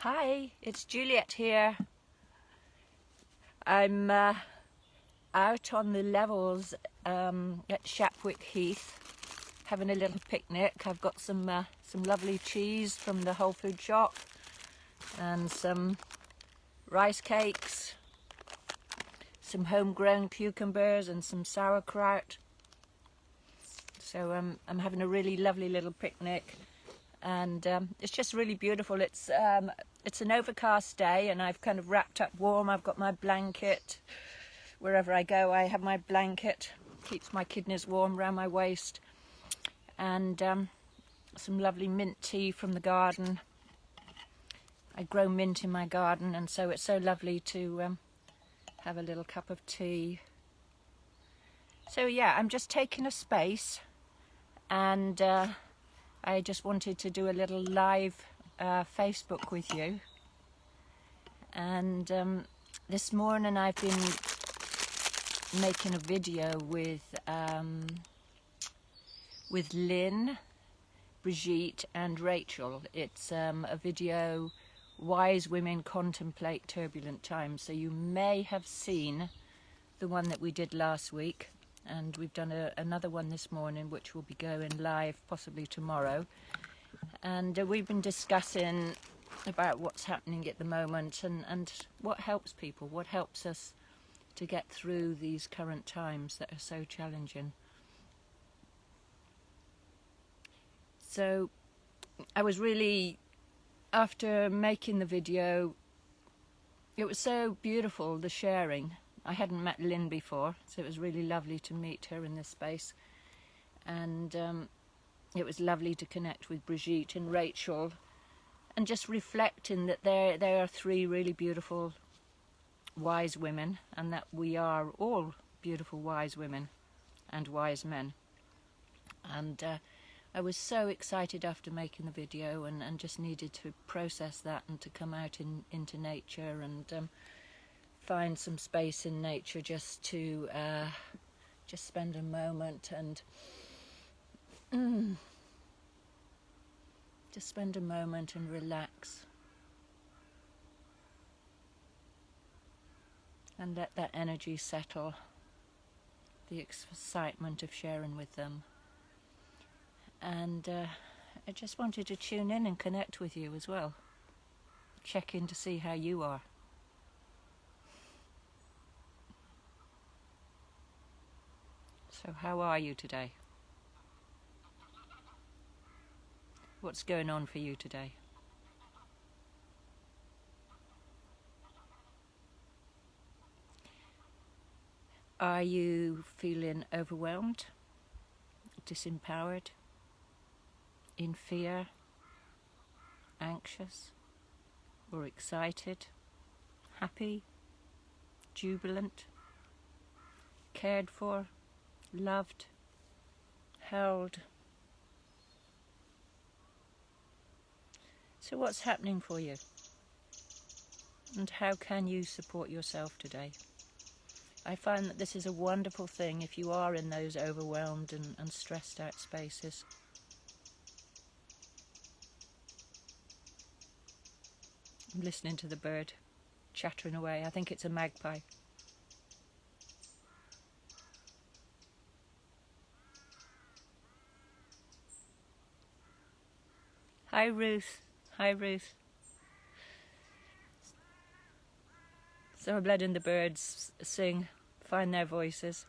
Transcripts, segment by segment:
Hi, it's Juliet here. I'm out on the levels at Shapwick Heath having a little picnic. I've got some lovely cheese from the Whole Food shop and some rice cakes, some homegrown cucumbers and some sauerkraut. So I'm having a really lovely little picnic, and it's just really beautiful. It's an overcast day and I've kind of wrapped up warm. I've got my blanket. Wherever I go I have my blanket, keeps my kidneys warm around my waist, and some lovely mint tea from the garden. I grow mint in my garden, and so it's so lovely to have a little cup of tea. So yeah, I'm just taking a space, and I just wanted to do a little live Facebook with you. And this morning I've been making a video with Lynn, Brigitte and Rachel. It's a video, Wise Women Contemplate Turbulent Times. So you may have seen the one that we did last week, and we've done another one this morning which will be going live possibly tomorrow. And we've been discussing about what's happening at the moment and what helps people, what helps us to get through these current times that are so challenging. So I was really, after making the video, it was so beautiful, the sharing. I hadn't met Lynn before, so it was really lovely to meet her in this space. And it was lovely to connect with Brigitte and Rachel, and just reflecting that they are three really beautiful wise women, and that we are all beautiful wise women and wise men. And I was so excited after making the video, and just needed to process that and to come out into nature and find some space in nature just to just spend a moment and just spend a moment and relax and let that energy settle, the excitement of sharing with them. And I just wanted to tune in and connect with you as well, check in to see how you are. So how are you today? What's going on for you today? Are you feeling overwhelmed, disempowered, in fear, anxious, or excited, happy, jubilant, cared for, loved, held? So what's happening for you? And how can you support yourself today? I find that this is a wonderful thing if you are in those overwhelmed and stressed out spaces. I'm listening to the bird chattering away. I think it's a magpie. Hi Ruth. Hi Ruth. So I'm letting the birds sing, find their voices.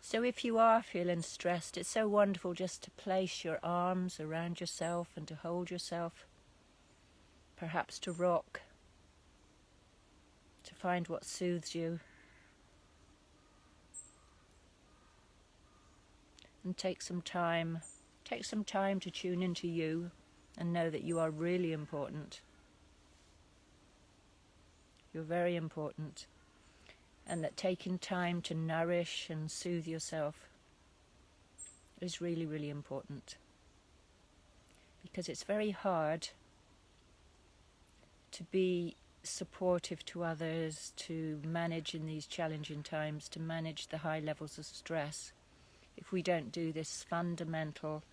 So if you are feeling stressed, it's so wonderful just to place your arms around yourself and to hold yourself, perhaps to rock, to find what soothes you. And take some time to tune into you and know that you are really important. You're very important, and that taking time to nourish and soothe yourself is really, really important, because it's very hard to be supportive to others, to manage in these challenging times, to manage the high levels of stress, if we don't do this fundamental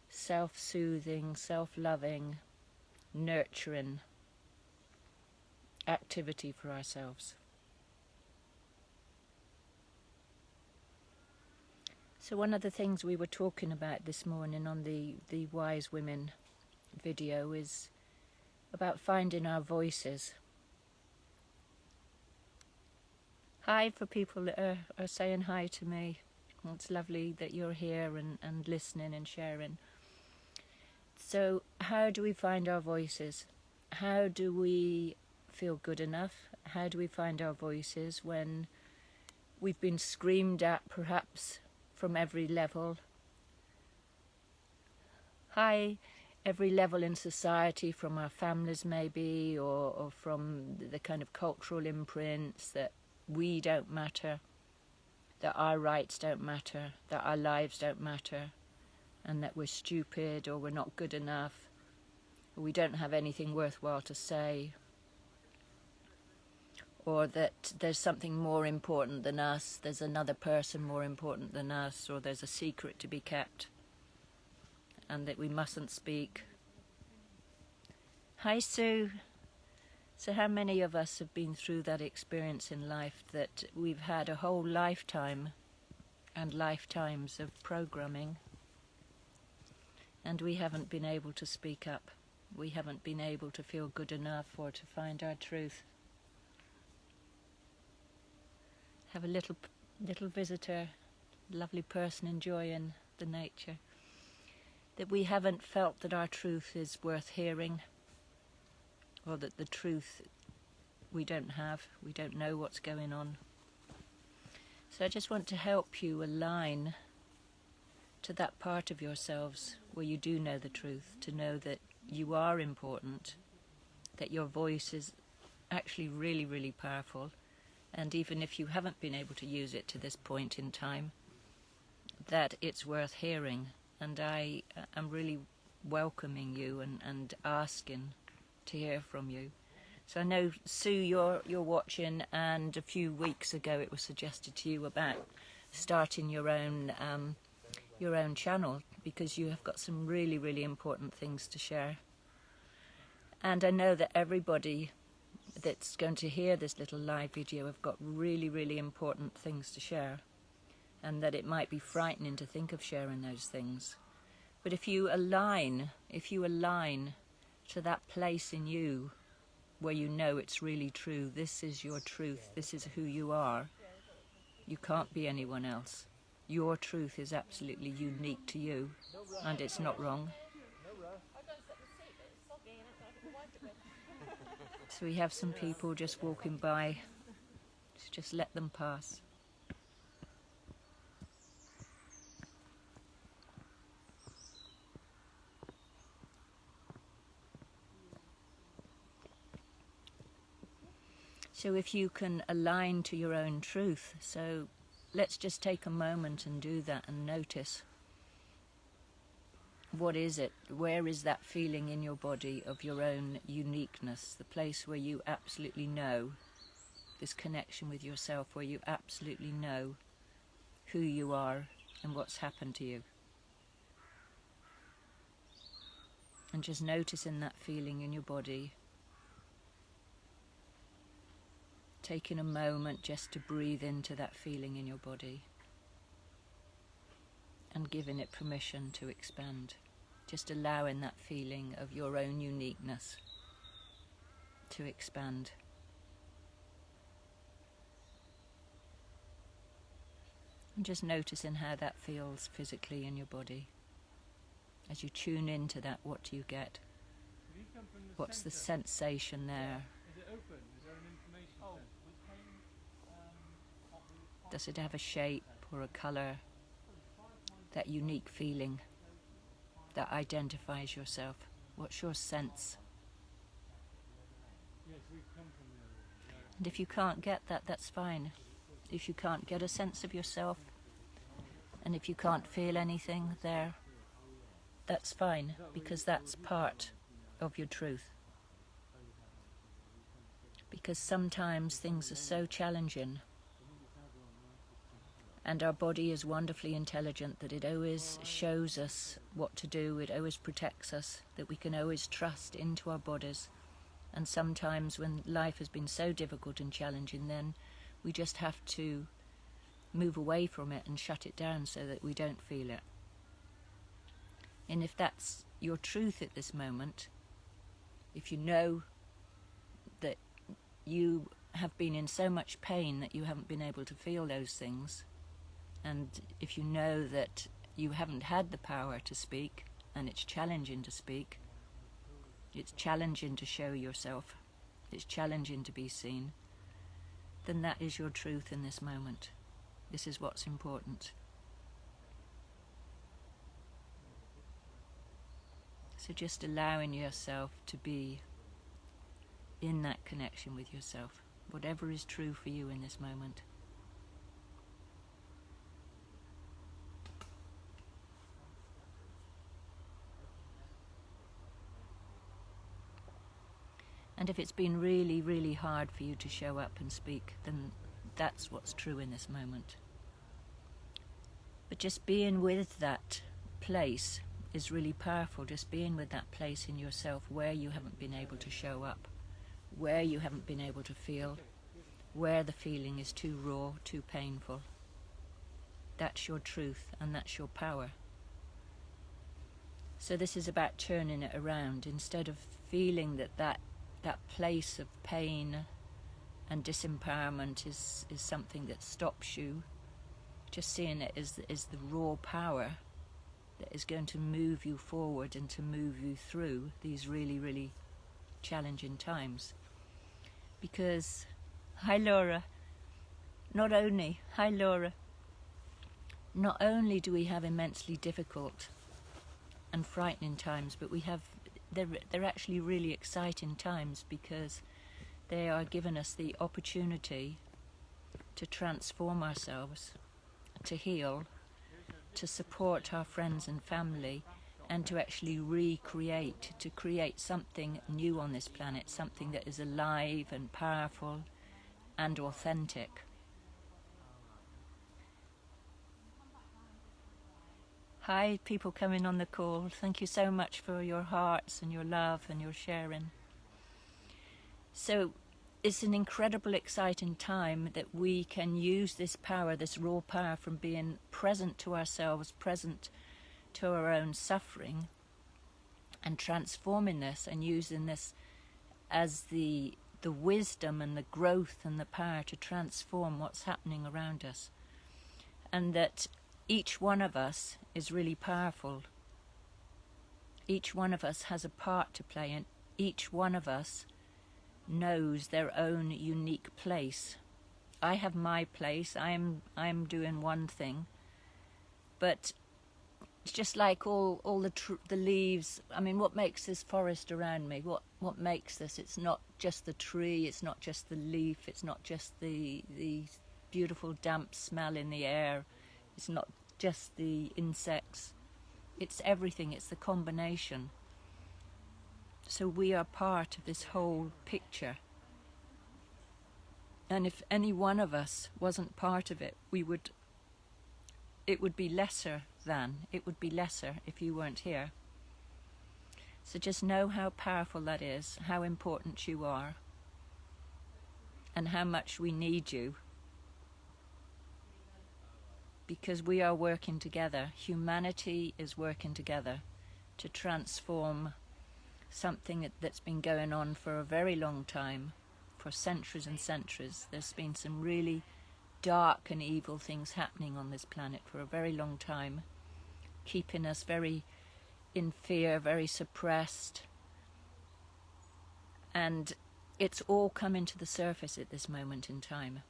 self-soothing, self-loving, nurturing activity for ourselves. So one of the things we were talking about this morning on the Wise Women video is about finding our voices. Hi for people that are saying hi to me. It's lovely that you're here and listening and sharing. So how do we find our voices? How do we feel good enough? How do we find our voices when we've been screamed at perhaps from every level? Hi, every level in society, from our families maybe, or from the kind of cultural imprints that we don't matter, that our rights don't matter, that our lives don't matter, and that we're stupid or we're not good enough, or we don't have anything worthwhile to say, or that there's something more important than us, there's another person more important than us, or there's a secret to be kept, and that we mustn't speak. Hi Sue. So how many of us have been through that experience in life that we've had a whole lifetime and lifetimes of programming, and we haven't been able to speak up? We haven't been able to feel good enough or to find our truth. Have a little visitor, lovely person enjoying the nature. That we haven't felt that our truth is worth hearing, or that the truth we don't have, we don't know what's going on. So I just want to help you align to that part of yourselves where you do know the truth, to know that you are important, that your voice is actually really, really powerful, and even if you haven't been able to use it to this point in time, that it's worth hearing. And I am really welcoming you and asking to hear from you. So I know, Sue, you're watching, and a few weeks ago it was suggested to you about starting your own channel, because you have got some really, really important things to share. And I know that everybody that's going to hear this little live video have got really, really important things to share, and that it might be frightening to think of sharing those things. But if you align to that place in you where you know it's really true, this is your truth, this is who you are, you can't be anyone else. Your truth is absolutely unique to you, and it's not wrong. So we have some people just walking by, so just let them pass. So if you can align to your own truth, so let's just take a moment and do that and notice. What is it? Where is that feeling in your body of your own uniqueness? The place where you absolutely know, this connection with yourself, where you absolutely know who you are and what's happened to you. And just noticing that feeling in your body. Taking a moment just to breathe into that feeling in your body. And giving it permission to expand. Just allowing that feeling of your own uniqueness to expand. And just noticing how that feels physically in your body. As you tune into that, what do you get? What's the sensation there? Is it open? Is there an information center? Does it have a shape or a colour? That unique feeling that identifies yourself. What's your sense? Yes, we've come from there. And if you can't get that, that's fine. If you can't get a sense of yourself, and if you can't feel anything there, that's fine, because that's part of your truth. Because sometimes things are so challenging, and our body is wonderfully intelligent that it always shows us what to do, it always protects us, that we can always trust into our bodies And sometimes when life has been so difficult and challenging, then we just have to move away from it and shut it down so that we don't feel it. And if that's your truth at this moment, if you know that you have been in so much pain that you haven't been able to feel those things, and if you know that you haven't had the power to speak, and it's challenging to speak, it's challenging to show yourself, it's challenging to be seen, then that is your truth in this moment. This is what's important. So just allowing yourself to be in that connection with yourself, whatever is true for you in this moment. And if it's been really, really hard for you to show up and speak, then that's what's true in this moment. But just being with that place is really powerful, just being with that place in yourself where you haven't been able to show up, where you haven't been able to feel, where the feeling is too raw, too painful. That's your truth and that's your power. So this is about turning it around. Instead of feeling that place of pain and disempowerment is something that stops you, just seeing it as the raw power that is going to move you forward and to move you through these really, really challenging times. Because, hi Laura, not only do we have immensely difficult and frightening times, but they're actually really exciting times, because they are giving us the opportunity to transform ourselves, to heal, to support our friends and family, and to actually recreate, to create something new on this planet, something that is alive and powerful and authentic. Hi, people coming on the call. Thank you so much for your hearts and your love and your sharing. So it's an incredible, exciting time that we can use this power, this raw power, from being present to ourselves, present to our own suffering, and transforming this and using this as the wisdom and the growth and the power to transform what's happening around us. And that each one of us is really powerful. Each one of us has a part to play, and each one of us knows their own unique place. I have my place. I'm doing one thing, but it's just like all the leaves. I mean, what makes this forest around me? What makes this? It's not just the tree. It's not just the leaf. It's not just the beautiful damp smell in the air. It's not just the insects. It's everything. It's the combination. So we are part of this whole picture. And if any one of us wasn't part of it, it would be lesser than. It would be lesser if you weren't here. So just know how powerful that is, how important you are, and how much we need you. Because we are working together. Humanity is working together to transform something that's been going on for a very long time, for centuries and centuries. There's been some really dark and evil things happening on this planet for a very long time, keeping us very in fear, very suppressed. And it's all coming to the surface at this moment in time.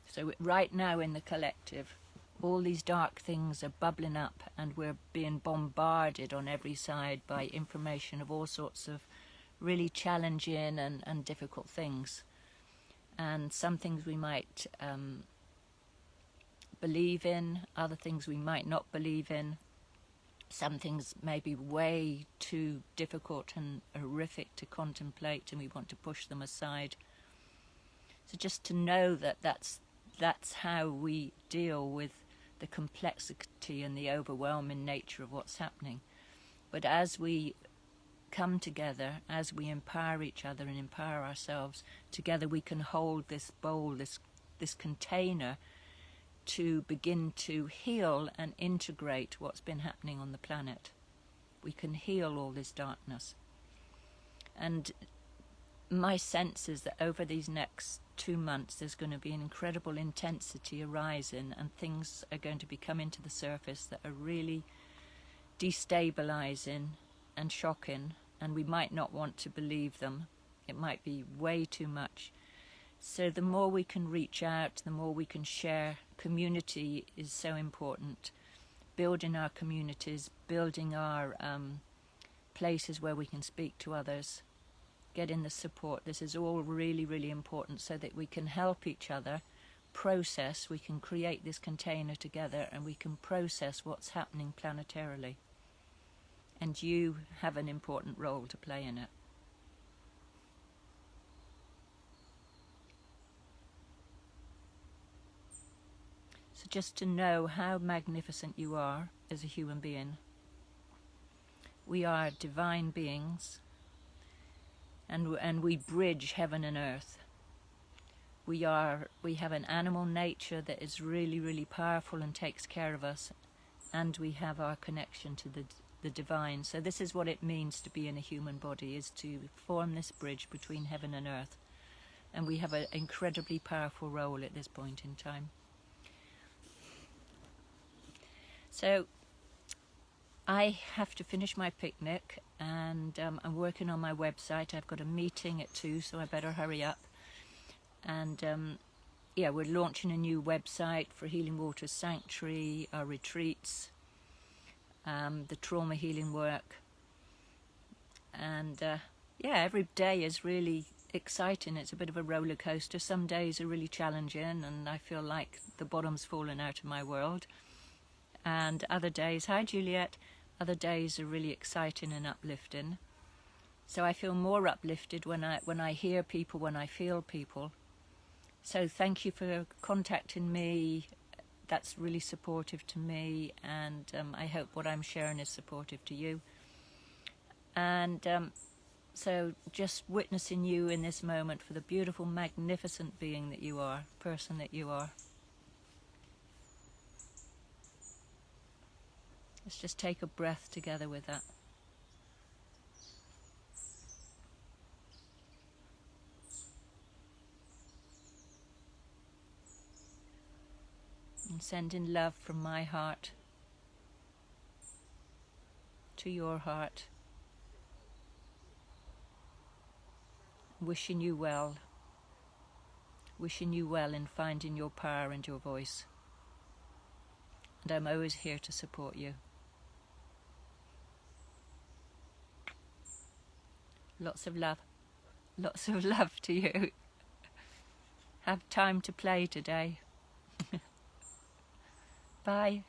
So right now in the collective, all these dark things are bubbling up, and we're being bombarded on every side by information of all sorts of really challenging and difficult things. And some things we might believe in, other things we might not believe in. Some things may be way too difficult and horrific to contemplate, and we want to push them aside. So just to know that that's how we deal with the complexity and the overwhelming nature of what's happening. But as we come together, as we empower each other and empower ourselves, together we can hold this bowl, this container, to begin to heal and integrate what's been happening on the planet. We can heal all this darkness. And my sense is that over these next 2 months there's going to be an incredible intensity arising, and things are going to be coming to the surface that are really destabilizing and shocking, and we might not want to believe them. It might be way too much. So the more we can reach out, the more we can share. Community is so important. Building our communities, building our places where we can speak to others, getting the support. This is all really, really important so that we can help each other process. We can create this container together and we can process what's happening planetarily. And you have an important role to play in it. So just to know how magnificent you are as a human being. We are divine beings, and we bridge heaven and earth. We have an animal nature that is really, really powerful and takes care of us, and we have our connection to the divine. So this is what it means to be in a human body, is to form this bridge between heaven and earth. And we have an incredibly powerful role at this point in time. So I have to finish my picnic, and I'm working on my website. I've got a meeting at 2, so I better hurry up. And yeah, we're launching a new website for Healing Waters Sanctuary, our retreats, the trauma healing work. And yeah, every day is really exciting. It's a bit of a roller coaster. Some days are really challenging and I feel like the bottom's fallen out of my world. And other days, hi Juliet, other days are really exciting and uplifting. So I feel more uplifted when I hear people, when I feel people. So thank you for contacting me. That's really supportive to me, and I hope what I'm sharing is supportive to you. And so just witnessing you in this moment for the beautiful, magnificent being that you are, person that you are. Let's just take a breath together with that. And sending love from my heart to your heart. Wishing you well. Wishing you well in finding your power and your voice. And I'm always here to support you. Lots of love. Lots of love to you. Have time to play today. Bye.